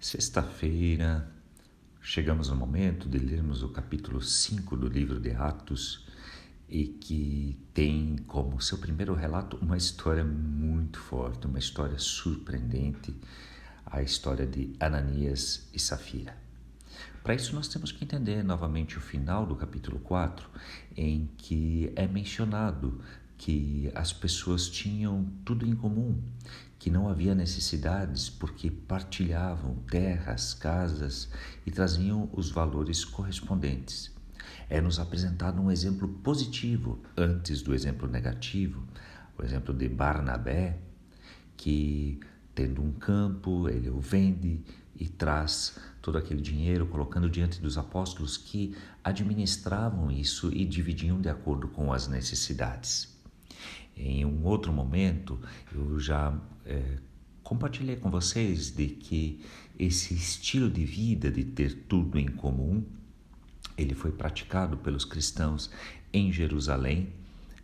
Sexta-feira, chegamos no momento de lermos o capítulo 5 do livro de Atos e que tem como seu primeiro relato uma história muito forte, uma história surpreendente, a história de Ananias e Safira. Para isso nós temos que entender novamente o final do capítulo 4, em que é mencionado que as pessoas tinham tudo em comum, que não havia necessidades porque partilhavam terras, casas e traziam os valores correspondentes. É nos apresentado um exemplo positivo antes do exemplo negativo, o exemplo de Barnabé, que tendo um campo, ele o vende e traz todo aquele dinheiro, colocando diante dos apóstolos que administravam isso e dividiam de acordo com as necessidades. Em um outro momento, eu já compartilhei com vocês de que esse estilo de vida de ter tudo em comum, ele foi praticado pelos cristãos em Jerusalém,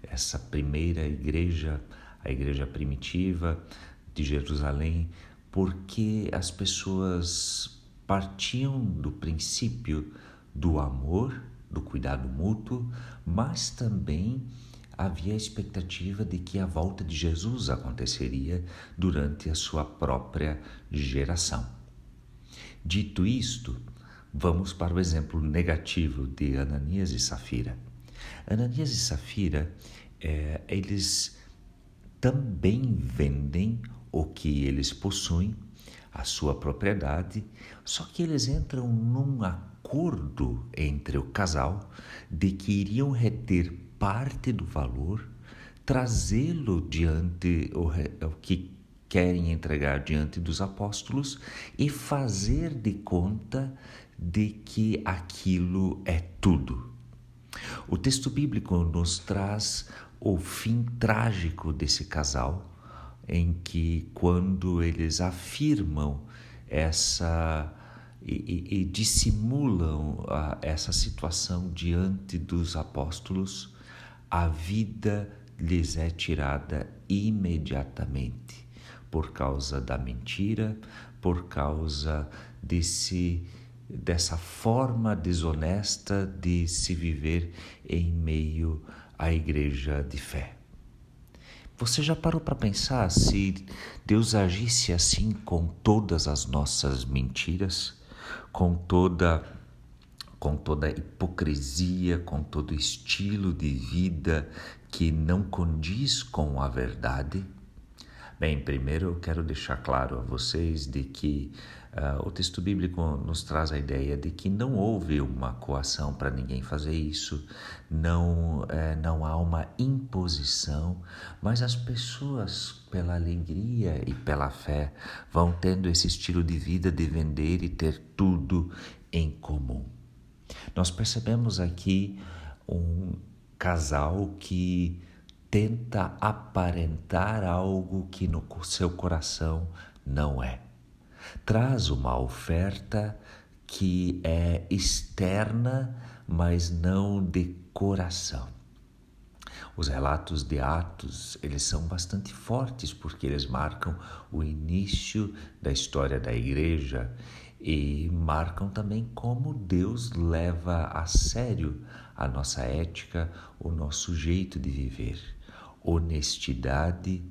essa primeira igreja, a igreja primitiva de Jerusalém, porque as pessoas partiam do princípio do amor, do cuidado mútuo, mas também havia a expectativa de que a volta de Jesus aconteceria durante a sua própria geração. Dito isto, vamos para o exemplo negativo de Ananias e Safira. Ananias e Safira, eles também vendem o que eles possuem, a sua propriedade, só que eles entram num acordo entre o casal de que iriam reter parte do valor, trazê-lo diante o que querem entregar diante dos apóstolos e fazer de conta de que aquilo é tudo. O texto bíblico nos traz o fim trágico desse casal, em que quando eles afirmam essa e dissimulam essa situação diante dos apóstolos, a vida lhes é tirada imediatamente por causa da mentira, por causa dessa forma desonesta de se viver em meio à igreja de fé. Você já parou para pensar se Deus agisse assim com todas as nossas mentiras, com toda hipocrisia, com todo estilo de vida que não condiz com a verdade? Bem, primeiro eu quero deixar claro a vocês de que o texto bíblico nos traz a ideia de que não houve uma coação para ninguém fazer isso, não há uma imposição, mas as pessoas, pela alegria e pela fé, vão tendo esse estilo de vida de vender e ter tudo em comum. Nós percebemos aqui um casal que tenta aparentar algo que no seu coração não é. Traz uma oferta que é externa, mas não de coração. Os relatos de Atos, eles são bastante fortes porque eles marcam o início da história da igreja e marcam também como Deus leva a sério a nossa ética, o nosso jeito de viver. Honestidade,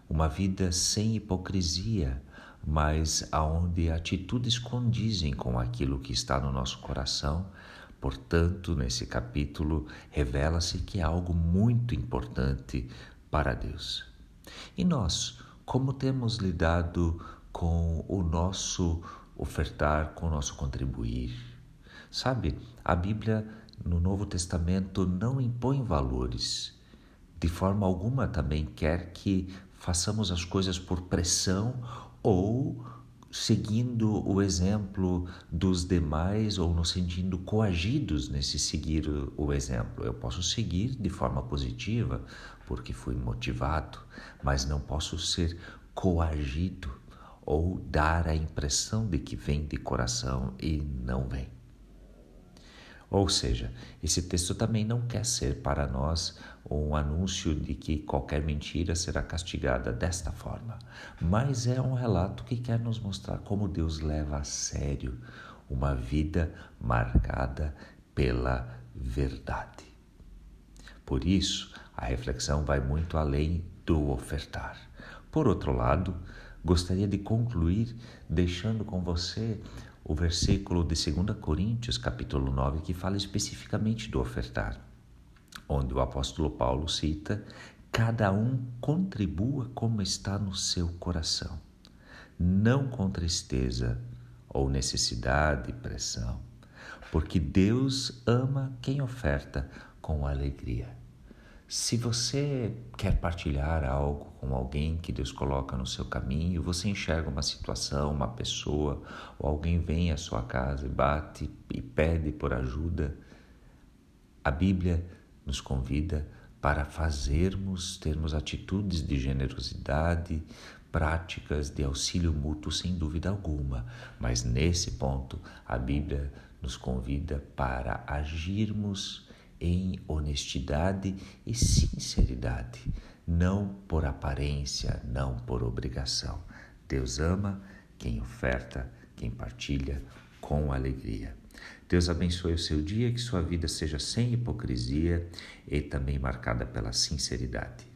uma vida sem hipocrisia, mas aonde atitudes condizem com aquilo que está no nosso coração. Portanto, nesse capítulo, revela-se que é algo muito importante para Deus. E nós, como temos lidado com o nosso ofertar, com o nosso contribuir? Sabe, a Bíblia no Novo Testamento não impõe valores. De forma alguma também quer que façamos as coisas por pressão ou seguindo o exemplo dos demais ou nos sentindo coagidos nesse seguir o exemplo. Eu posso seguir de forma positiva porque fui motivado, mas não posso ser coagido ou dar a impressão de que vem de coração e não vem. Ou seja, esse texto também não quer ser para nós um anúncio de que qualquer mentira será castigada desta forma, mas é um relato que quer nos mostrar como Deus leva a sério uma vida marcada pela verdade. Por isso, a reflexão vai muito além do ofertar. Por outro lado, gostaria de concluir deixando com você o versículo de 2 Coríntios, capítulo 9, que fala especificamente do ofertar, onde o apóstolo Paulo cita: cada um contribua como está no seu coração, não com tristeza ou necessidade e pressão, porque Deus ama quem oferta com alegria. Se você quer partilhar algo com alguém que Deus coloca no seu caminho, você enxerga uma situação, uma pessoa, ou alguém vem à sua casa e bate e pede por ajuda, a Bíblia nos convida para termos atitudes de generosidade, práticas de auxílio mútuo sem dúvida alguma, mas nesse ponto a Bíblia nos convida para agirmos em honestidade e sinceridade, não por aparência, não por obrigação. Deus ama quem oferta, quem partilha com alegria. Deus abençoe o seu dia, que sua vida seja sem hipocrisia e também marcada pela sinceridade.